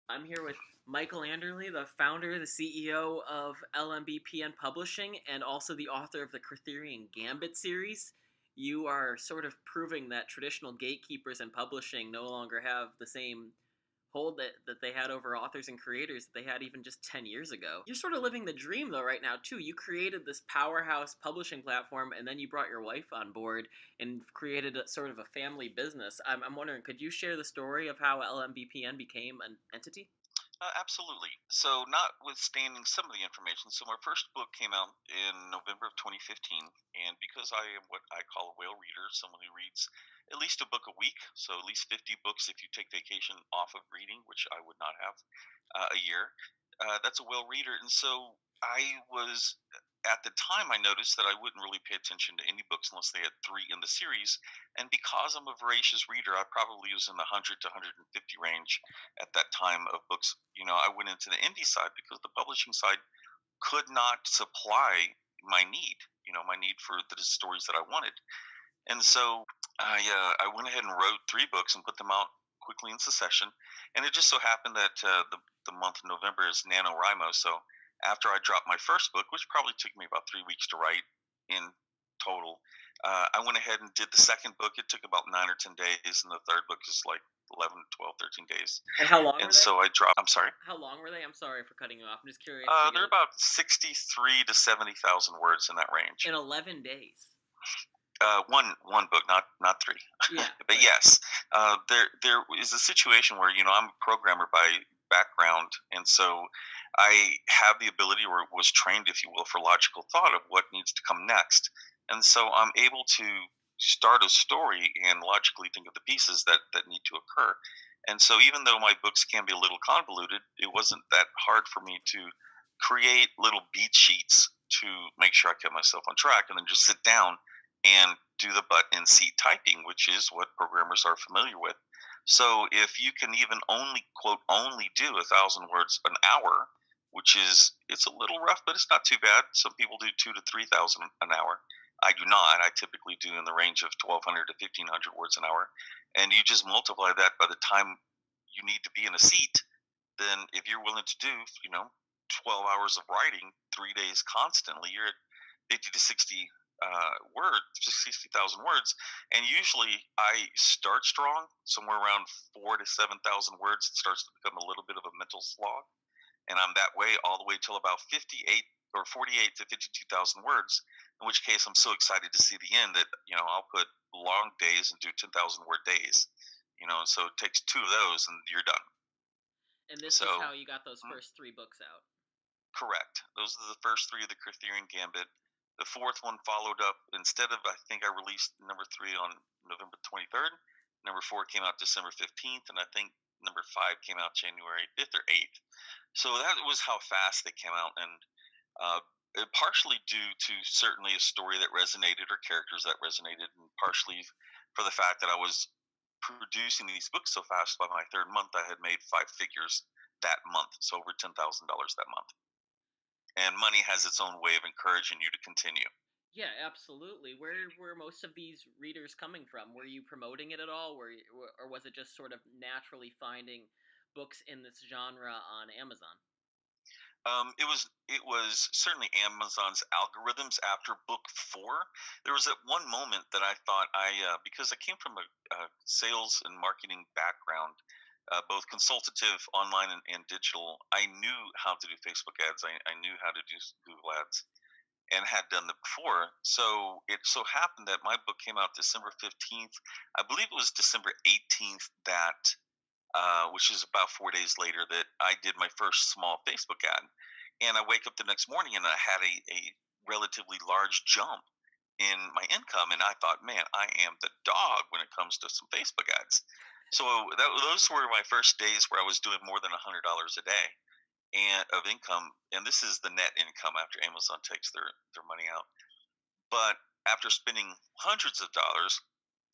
I'm here with Michael Anderle, the founder, the CEO of LMBPN Publishing, and also the author of the Criterion Gambit series. You are sort of proving that traditional gatekeepers in publishing no longer have the same hold that they had over authors and creators that they had even just 10 years ago. You're sort of living the dream, though, right now, too. You created this powerhouse publishing platform, and then you brought your wife on board and created sort of a family business. I'm wondering, could you share the story of how LMBPN became an entity? Absolutely. So, notwithstanding some of the information, so my first book came out in November of 2015, and because I am what I call a whale reader, someone who reads at least a book a week, so at least 50 books if you take vacation off of reading, which I would not have a year, that's a whale reader. And so I was at the time I noticed that I wouldn't really pay attention to any books unless they had three in the series. And because I'm a voracious reader, I probably was in the 100 to 150 range at that time of books. I went into the indie side because the publishing side could not supply my need, my need for the stories that I wanted. And so I went ahead and wrote three books and put them out quickly in succession. And it just so happened that the month of November is NaNoWriMo. So after I dropped my first book, which probably took me about 3 weeks to write in total, I went ahead and did the second book. It took about 9 or 10 days. And the third book is like 11, 12, 13 days. And how long And were they? so I dropped, I'm sorry. How long were they? I'm sorry for cutting you off. I'm just curious to get They're about 63 to 70,000 words in that range. in 11 days. One book, not three. Yeah, But right. yes, there is a situation where I'm a programmer by background, and so I have the ability, or was trained, if you will, for logical thought of what needs to come next, and so I'm able to start a story and logically think of the pieces that need to occur. And so, even though my books can be a little convoluted, it wasn't that hard for me to create little beat sheets to make sure I kept myself on track, and then just sit down and do the butt and seat typing, which is what programmers are familiar with. So if you can even only quote only do 1,000 words an hour, which is it's a little rough, but it's not too bad. Some people do 2 to 3,000 an hour. I do not. I typically do in the range of 1,200 to 1,500 words an hour, and you just multiply that by the time you need to be in a seat. Then if you're willing to do 12 hours of writing 3 days constantly, you're at 50 to 60 words, just 60,000 words. And usually I start strong, somewhere around 4 to 7,000 words. It starts to become a little bit of a mental slog. And I'm that way all the way till about 58 or 48 to 52,000 words, in which case I'm so excited to see the end that, I'll put long days and do 10,000 word days, and so it takes two of those and you're done. And this is So, how you got those mm, first three books out. correct. Those are the first three of the Criterion Gambit. The fourth one followed up. Instead of, I think I released number three on November 23rd. Number four came out December 15th, and I think number five came out January 5th or 8th. So that was how fast they came out, and uh, partially due to certainly a story that resonated or characters that resonated, and partially for the fact that I was producing these books so fast. By my third month, I had made five figures that month, so over $10,000 that month. And money has its own way of encouraging you to continue. Yeah, absolutely. Where were most of these readers coming from? Were you promoting it at all? Or was it just sort of naturally finding books in this genre on Amazon? It was certainly Amazon's algorithms after book four. There was at one moment that I thought because I came from a sales and marketing background, both consultative online and digital. I knew how to do Facebook ads. I knew how to do Google ads and had done that before. So it so happened that my book came out December 15th. I believe it was December 18th that, which is about 4 days later, that I did my first small Facebook ad. And I wake up the next morning and I had a relatively large jump in my income. And I thought, man, I am the dog when it comes to some Facebook ads. So those were my first days where I was doing more than $100 a day and of income, and this is the net income after Amazon takes their money out. But after spending hundreds of dollars,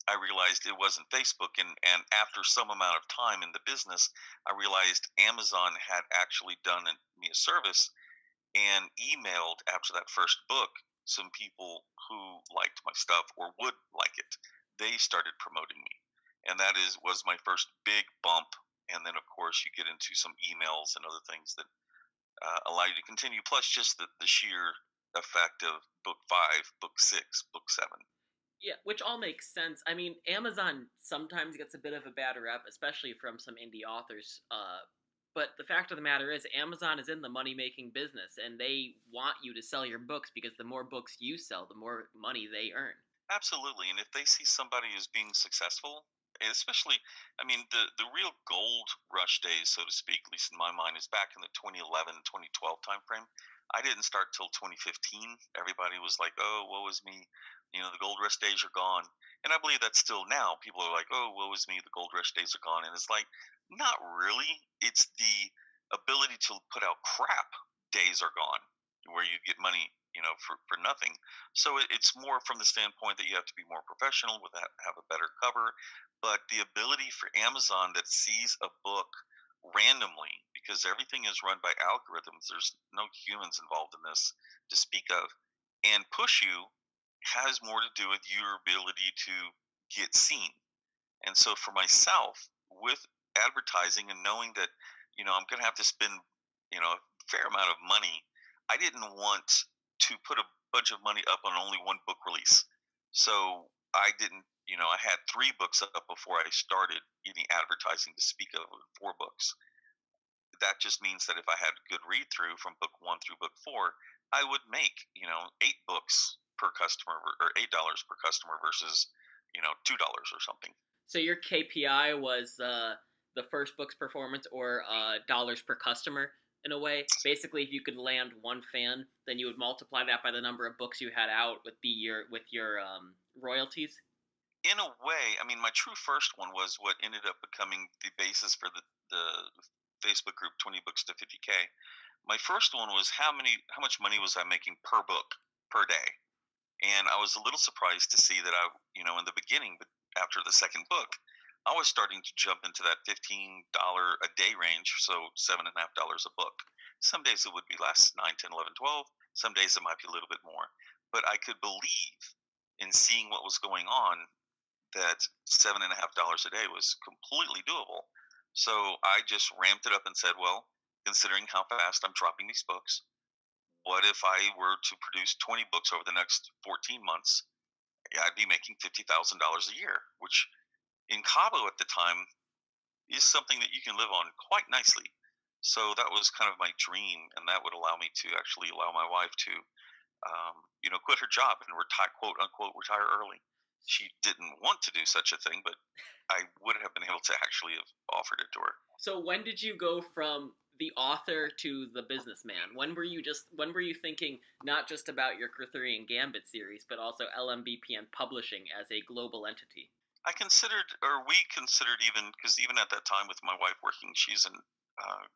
I realized it wasn't Facebook, and after some amount of time in the business, I realized Amazon had actually done me a service and emailed after that first book some people who liked my stuff or would like it. They started promoting me, and that is was my first big bump and then of course you get into some emails and other things that allow you to continue. Plus, just the sheer effect of book 5, book 6, book 7. Yeah, which all makes sense. I mean, Amazon sometimes gets a bit of a bad rep, especially from some indie authors. But the fact of the matter is, Amazon is in the money making business, and they want you to sell your books because the more books you sell, the more money they earn. Absolutely, and if they see somebody as being successful, and especially, I mean, the real gold rush days, so to speak, at least in my mind, is back in the 2011, 2012 timeframe. I didn't start till 2015. Everybody was like, "Oh, woe is me," the gold rush days are gone, and I believe that's still now. People are like, "Oh, woe is me, the gold rush days are gone," and it's like, not really. It's the ability to put out crap days are gone, where you get money, for nothing. So it's more from the standpoint that you have to be more professional with that, have a better cover. But the ability for Amazon that sees a book randomly, because everything is run by algorithms, there's no humans involved in this to speak of, and push you, has more to do with your ability to get seen. And so for myself, with advertising and knowing that, I'm going to have to spend, a fair amount of money, I didn't want to put a bunch of money up on only one book release. So I didn't, I had 3 books up before I started any advertising to speak of, 4 books. That just means that if I had a good read through from book 1 through book 4, I would make, 8 books per customer, or $8 per customer versus, $2 or something. So your KPI was the first book's performance, or dollars per customer, in a way. Basically, if you could land one fan, then you would multiply that by the number of books you had out with your royalties. In a way, I mean, my true first one was what ended up becoming the basis for the Facebook group 20 books to 50K. My first one was how much money was I making per book per day? And I was a little surprised to see that in the beginning, but after the second book, I was starting to jump into that $15 a day range, so $7.50 a book. Some days it would be less, 9, 10, 11, 12. Some days it might be a little bit more. But I could believe in seeing what was going on that $7.50 a day was completely doable. So I just ramped it up and said, well, considering how fast I'm dropping these books, what if I were to produce 20 books over the next 14 months? Yeah, I'd be making $50,000 a year, which in Cabo at the time is something that you can live on quite nicely. So that was kind of my dream, and that would allow me to actually allow my wife to, quit her job and retire, quote unquote, retire early. She didn't want to do such a thing, but I would have been able to actually have offered it to her. So when did you go from the author to the businessman? When were you thinking not just about your Arthurian Gambit series, but also LMBPN Publishing as a global entity? I considered, or we considered, even because even at that time with my wife working, she's a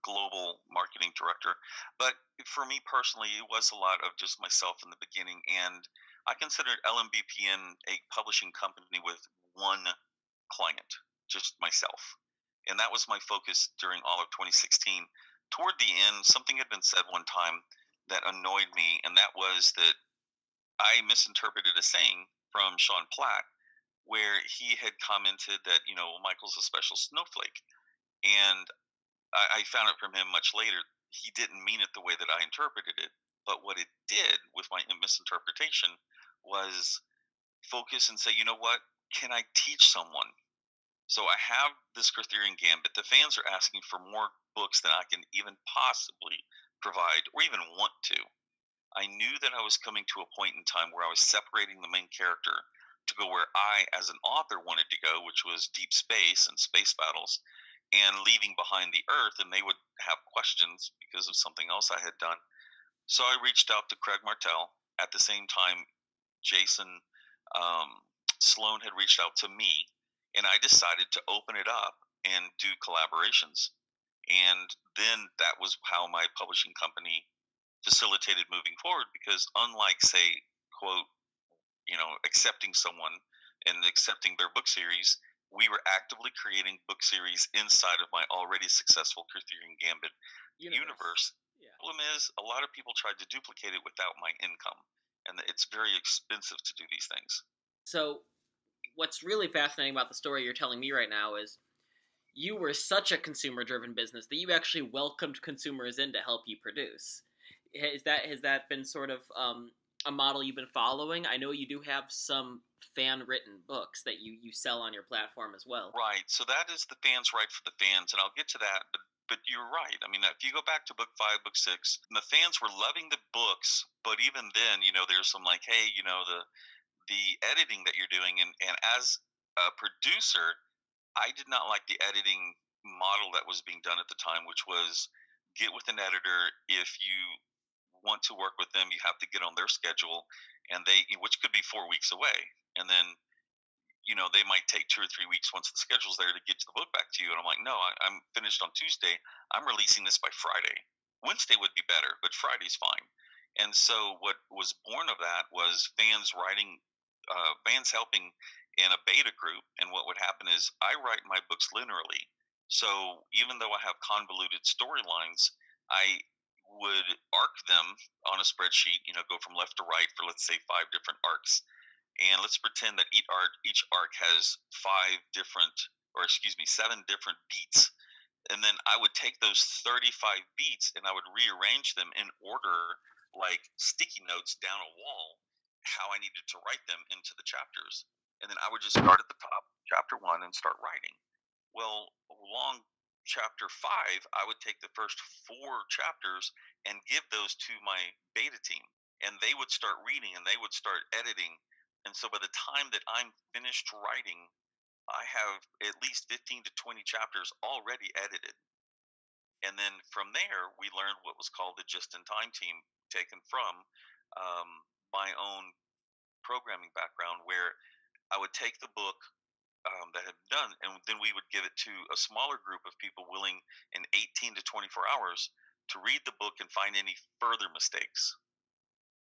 global marketing director. But for me personally, it was a lot of just myself in the beginning, and I considered LMBPN a publishing company with one client, just myself, and that was my focus during all of 2016. Toward the end, something had been said one time that annoyed me, and that was that I misinterpreted a saying from Sean Platt where he had commented that Michael's a special snowflake, and I found it from him much later. He didn't mean it the way that I interpreted it, but what it did with my misinterpretation was focus and say, you know what? Can I teach someone? So I have this Arthurian Gambit. The fans are asking for more books than I can even possibly provide or even want to. I knew that I was coming to a point in time where I was separating the main character to go where I, as an author, wanted to go, which was deep space and space battles, and leaving behind the Earth, and they would have questions because of something else I had done. So I reached out to Craig Martell. At the same time, Jason Sloan had reached out to me, and I decided to open it up and do collaborations. And then that was how my publishing company facilitated moving forward, because unlike, say, quote, accepting someone and accepting their book series, we were actively creating book series inside of my already successful Arthurian Gambit universe. Yeah. The problem is, a lot of people tried to duplicate it without my income, and it's very expensive to do these things. So what's really fascinating about the story you're telling me right now is you were such a consumer driven business that you actually welcomed consumers in to help you produce. Has that been sort of a model you've been following? I know you do have some fan written books that you sell on your platform as well. Right. So that is the fans right for the fans, and I'll get to that. But you're right. I mean, if you go back to book five, book six, the fans were loving the books, but even then, there's some like, hey, the editing that you're doing, and as a producer, I did not like the editing model that was being done at the time, which was get with an editor. If you want to work with them, you have to get on their schedule, and which could be 4 weeks away, and then they might take 2 or 3 weeks once the schedule's there to get the book back to you. And I'm like, no, I'm finished on Tuesday. I'm releasing this by Friday. Wednesday would be better, but Friday's fine. And so what was born of that was fans helping in a beta group. And what would happen is I write my books linearly. So even though I have convoluted storylines, I would arc them on a spreadsheet, go from left to right for, let's say, 5 different arcs, and let's pretend that each arc has 5 different, or excuse me, 7 different beats. And then I would take those 35 beats and I would rearrange them in order, like sticky notes down a wall, how I needed to write them into the chapters. And then I would just start at the top, chapter one, and start writing. Well, along chapter five, I would take the first 4 chapters and give those to my beta team, and they would start reading and they would start editing. And so by the time that I'm finished writing, I have at least 15 to 20 chapters already edited. And then from there, we learned what was called the just in time team, taken from my own programming background, where I would take the book that had been done, and then we would give it to a smaller group of people willing in 18 to 24 hours to read the book and find any further mistakes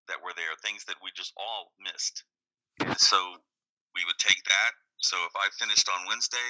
that were there, things that we just all missed. And so we would take that. So if I finished on Wednesday,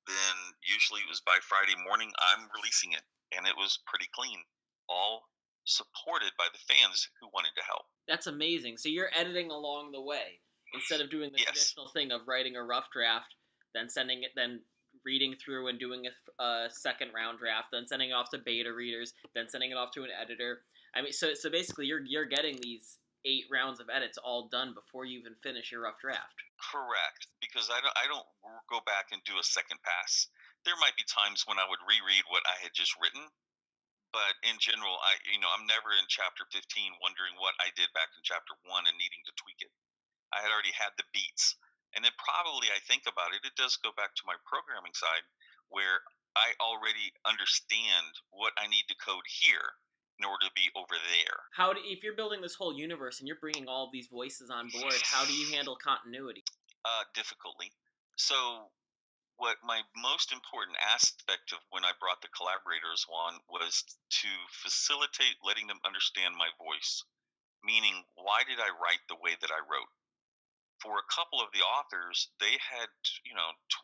then usually it was by Friday morning, I'm releasing it. And it was pretty clean, all supported by the fans who wanted to help. That's amazing. So you're editing along the way instead of doing the Yes. traditional thing of writing a rough draft, then sending it, then reading through and doing a second round draft, then sending it off to beta readers, then sending it off to an editor. I mean, so basically you're getting these 8 rounds of edits all done before you even finish your rough draft. Correct, because I don't go back and do a second pass. There might be times when I would reread what I had just written, but in general, I'm never in chapter 15 wondering what I did back in chapter 1 and needing to tweak it. I had already had the beats. And then probably, I think about it, it does go back to my programming side, where I already understand what I need to code here in order to be over there. If you're building this whole universe and you're bringing all of these voices on board, how do you handle continuity? Difficultly. So what my most important aspect of when I brought the collaborators on was to facilitate letting them understand my voice. Meaning, why did I write the way that I wrote? For a couple of the authors, they had,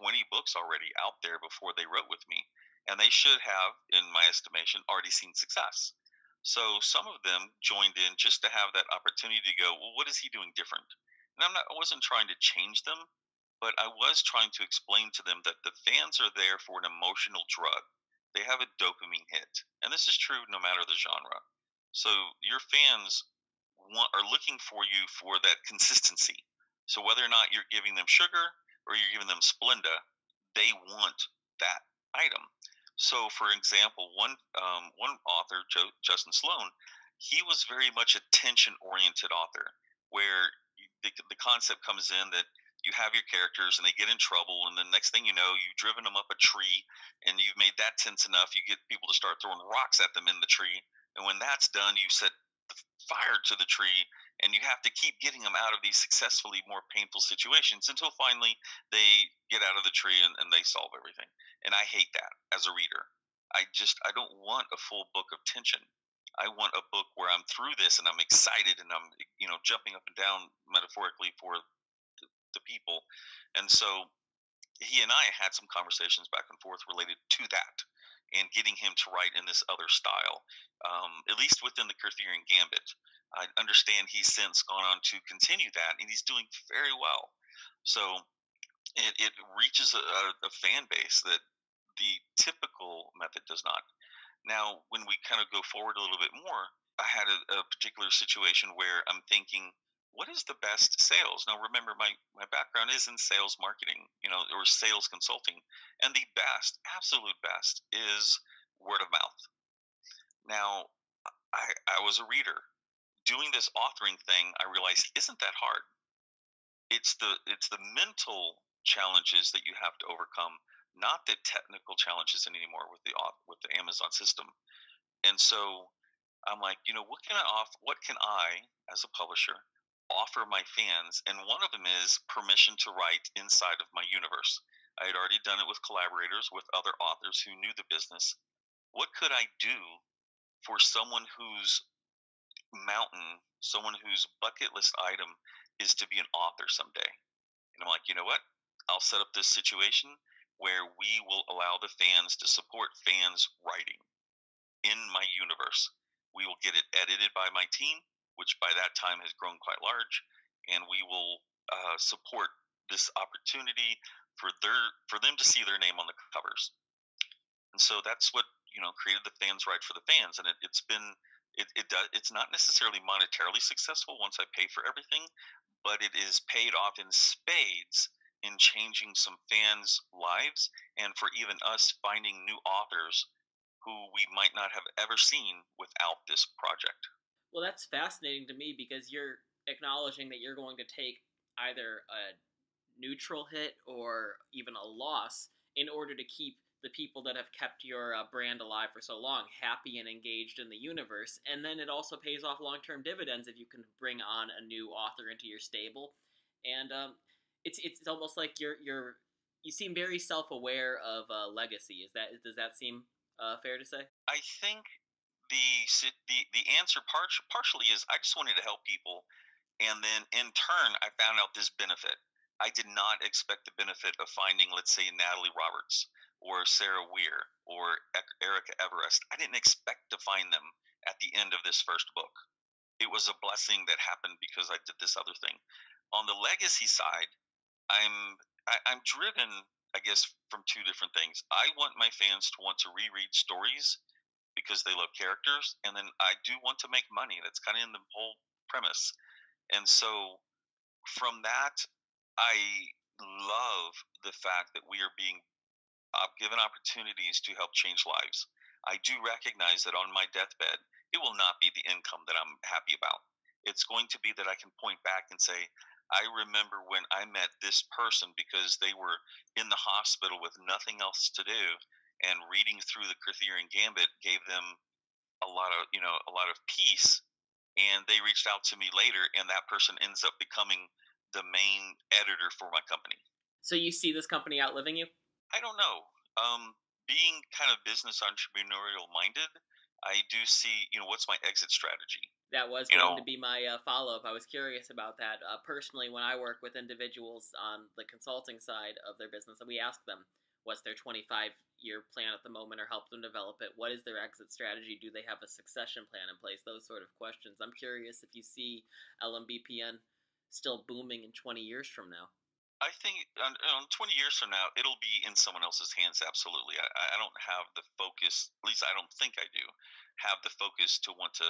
20 books already out there before they wrote with me. And they should have, in my estimation, already seen success. So some of them joined in just to have that opportunity to go, well, what is he doing different? And I wasn't trying to change them, but I was trying to explain to them that the fans are there for an emotional drug. They have a dopamine hit. And this is true no matter the genre. So your fans are looking for you for that consistency. So whether or not you're giving them sugar or you're giving them Splenda, they want that item. So, for example, one author, Justin Sloan, he was very much a tension-oriented author, where the concept comes in that you have your characters and they get in trouble, and the next thing you know, you've driven them up a tree, and you've made that tense enough. You get people to start throwing rocks at them in the tree, and when that's done, you set fire to the tree, and you have to keep getting them out of these successfully more painful situations until finally they get out of the tree and they solve everything. And I hate that as a reader. I don't want a full book of tension. I want a book where I'm through this and I'm excited and I'm jumping up and down metaphorically for the people. And so he and I had some conversations back and forth related to that, and getting him to write in this other style, at least within the Kurtherian Gambit. I understand he's since gone on to continue that, and he's doing very well. So it reaches a fan base that The typical method does not. Now, when we kind of go forward a little bit more, I had a particular situation where I'm thinking, what is the best sales? Now, remember, my background is in sales marketing, or sales consulting, and the best, absolute best, is word of mouth. Now, I was a reader. Doing this authoring thing, I realized isn't that hard. It's the mental challenges that you have to overcome, not the technical challenges anymore with the Amazon system. And so I'm like, what can I, as a publisher, offer my fans? And one of them is permission to write inside of my universe. I had already done it with collaborators, with other authors who knew the business. What could I do for someone whose someone whose bucket list item is to be an author someday? And I'm like, you know what? I'll set up this situation where we will allow the fans to support fans writing in my universe. We will get it edited by my team, which by that time has grown quite large, and we will support this opportunity for them to see their name on the covers. And so that's what created the fans write for the fans, and it's been it's not necessarily monetarily successful once I pay for everything, but it is paid off in spades in changing some fans' lives, and for even us finding new authors who we might not have ever seen without this project. Well, that's fascinating to me because you're acknowledging that you're going to take either a neutral hit or even a loss in order to keep the people that have kept your brand alive for so long happy and engaged in the universe. And then it also pays off long-term dividends if you can bring on a new author into your stable. And it's almost like you seem very self-aware of legacy. Does that seem fair to say? I think the answer partially is I just wanted to help people, and then in turn I found out this benefit. I did not expect the benefit of finding, let's say, Natalie Roberts or Sarah Weir or Erica Everest. I didn't expect to find them at the end of this first book. It was a blessing that happened because I did this other thing. On the legacy side, I'm I'm driven, I guess, from two different things. I want my fans to want to reread stories because they love characters, and then I do want to make money. That's kind of in the whole premise. And so from that, I love the fact that we are being given opportunities to help change lives. I do recognize that on my deathbed, it will not be the income that I'm happy about. It's going to be that I can point back and say, I remember when I met this person because they were in the hospital with nothing else to do, and reading through the Cortherian Gambit gave them a lot of peace, and they reached out to me later, and that person ends up becoming the main editor for my company. So you see this company outliving you? I don't know. Being kind of business entrepreneurial minded, I do see, what's my exit strategy? That was You going to know, be my follow up. I was curious about that. Personally, when I work with individuals on the consulting side of their business, and we ask them what's their 25-year plan at the moment or help them develop it, what is their exit strategy? Do they have a succession plan in place? Those sort of questions. I'm curious if you see LMBPN still booming in 20 years from now. I think 20 years from now, it'll be in someone else's hands. Absolutely. I don't have the focus, at least I don't think I do, have the focus to want to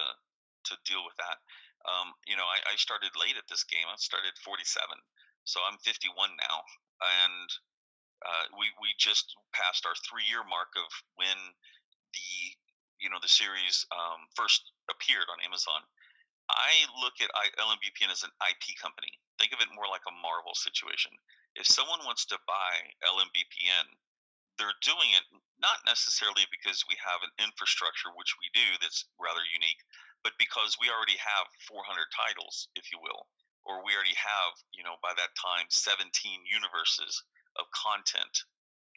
deal with that. I started late at this game. I started 47. So I'm 51 now. And we just passed our 3-year mark of when the the series first appeared on Amazon. I look at LMBPN as an IP company. Think of it more like a Marvel situation. If someone wants to buy LMBPN, they're doing it not necessarily because we have an infrastructure, which we do, that's rather unique, but because we already have 400 titles, if you will, or we already have, by that time, 17 universes of content.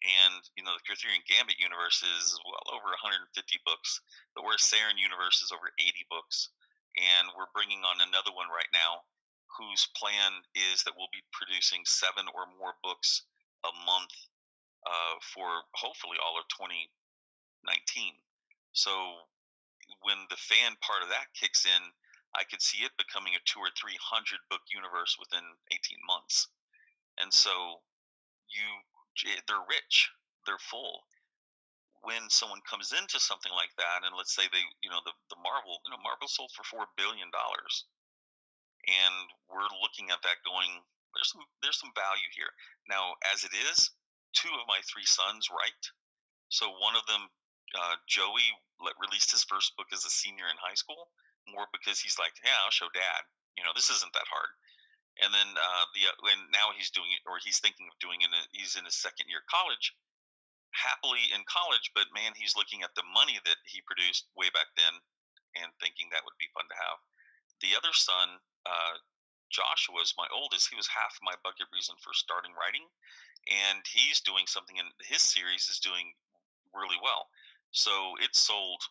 And the Arthurian Gambit universe is well over 150 books. The Where's Saren universe is over 80 books, and we're bringing on another one right now, whose plan is that we'll be producing 7 or more books a month for hopefully all of 2019. So when the fan part of that kicks in, I could see it becoming a 200 or 300 book universe within 18 months. And so you they're rich, they're full. when someone comes into something like that, and let's say they, the Marvel, Marvel sold for $4 billion, and we're looking at that going, there's some value here. Now, as it is, two of my three sons write. So one of them, Joey, released his first book as a senior in high school, more because he's like, yeah, I'll show dad. This isn't that hard. And then and now he's doing it, or he's thinking of doing it. He's in his second year of college, happily in college, but man, he's looking at the money that he produced way back then, and thinking that would be fun to have. The other son, Joshua, is my oldest. He was half my bucket reason for starting writing, and he's doing something in his series is doing really well. So it sold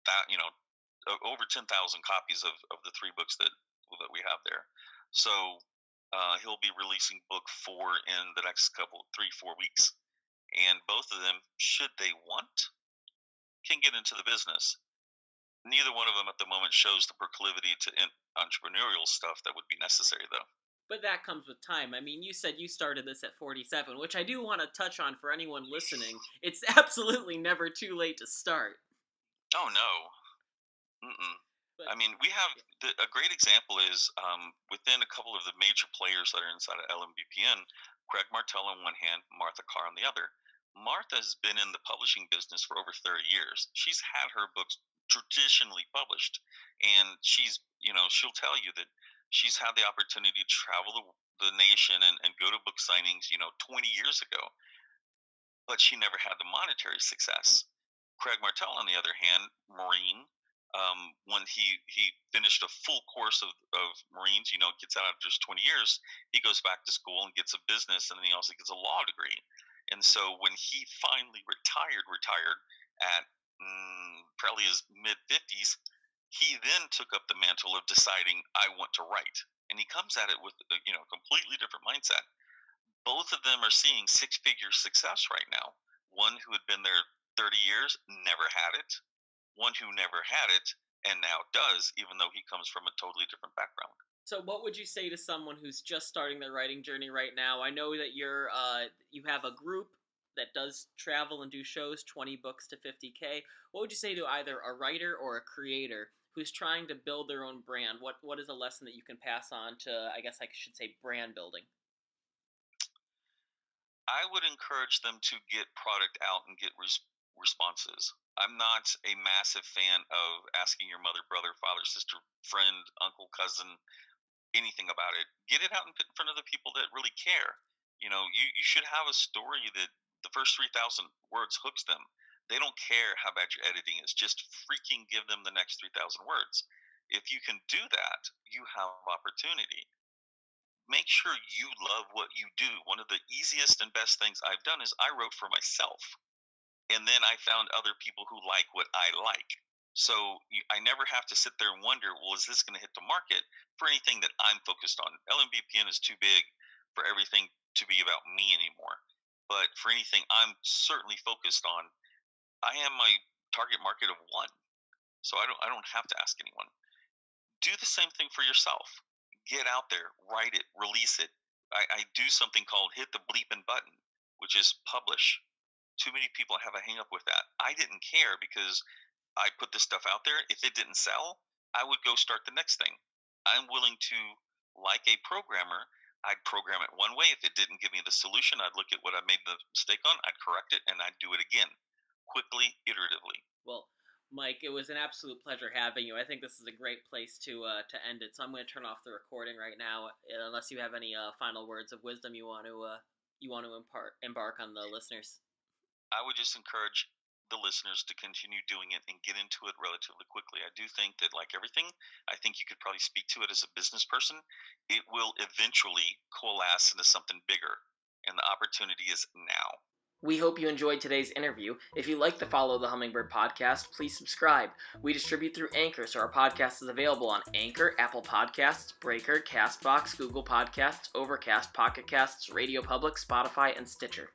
that over 10,000 copies of the three books that we have there. So he'll be releasing book 4 in the next 3-4 weeks, and both of them, should they want, can get into the business. Neither one of them at the moment shows the proclivity to entrepreneurial stuff that would be necessary, though. But that comes with time. I mean, you said you started this at 47, which I do want to touch on for anyone listening. It's absolutely never too late to start. Oh, no. But, I mean, we have a great example is within a couple of the major players that are inside of LMBPN, Craig Martell on one hand, Martha Carr on the other. Martha has been in the publishing business for over 30 years. She's had her books traditionally published, and she's, she'll tell you that she's had the opportunity to travel the nation and go to book signings, 20 years ago, but she never had the monetary success. Craig Martell, on the other hand, Marine, when he finished a full course of Marines, gets out after just 20 years, he goes back to school and gets a business, and then he also gets a law degree. And so when he finally retired at probably his mid-50s, he then took up the mantle of deciding, I want to write. And he comes at it with a completely different mindset. Both of them are seeing six-figure success right now. One who had been there 30 years, never had it. One who never had it and now does, even though he comes from a totally different background. So what would you say to someone who's just starting their writing journey right now? I know that you have a group that does travel and do shows, 20 books to 50K. What would you say to either a writer or a creator who's trying to build their own brand? What is a lesson that you can pass on to, I guess I should say, brand building? I would encourage them to get product out and get responses. I'm not a massive fan of asking your mother, brother, father, sister, friend, uncle, cousin, anything about it. Get it out in front of the people that really care. You should have a story that the first 3,000 words hooks them. They don't care how bad your editing is. Just freaking give them the next 3,000 words. If you can do that, you have opportunity. Make sure you love what you do. One of the easiest and best things I've done is I wrote for myself. And then I found other people who like what I like. So I never have to sit there and wonder, well, is this going to hit the market for anything that I'm focused on? LMBPN is too big for everything to be about me anymore. But for anything I'm certainly focused on, I am my target market of one. So I don't have to ask anyone. Do the same thing for yourself. Get out there, write it, release it. I do something called hit the bleeping button, which is publish. Too many people have a hang up with that. I didn't care because I put this stuff out there. If it didn't sell, I would go start the next thing. I'm willing to, like a programmer, I'd program it one way. If it didn't give me the solution, I'd look at what I made the mistake on, I'd correct it, and I'd do it again, quickly, iteratively. Well, Mike, it was an absolute pleasure having you. I think this is a great place to end it. So I'm going to turn off the recording right now, unless you have any final words of wisdom you want to embark on the listeners. I would just encourage the listeners to continue doing it and get into it relatively quickly. I do think that, like everything, I think you could probably speak to it as a business person. It will eventually coalesce into something bigger, and the opportunity is now. We hope you enjoyed today's interview. If you'd like to follow the Hummingbird podcast, please subscribe. We distribute through Anchor, so our podcast is available on Anchor, Apple Podcasts, Breaker, CastBox, Google Podcasts, Overcast, Pocket Casts, Radio Public, Spotify, and Stitcher.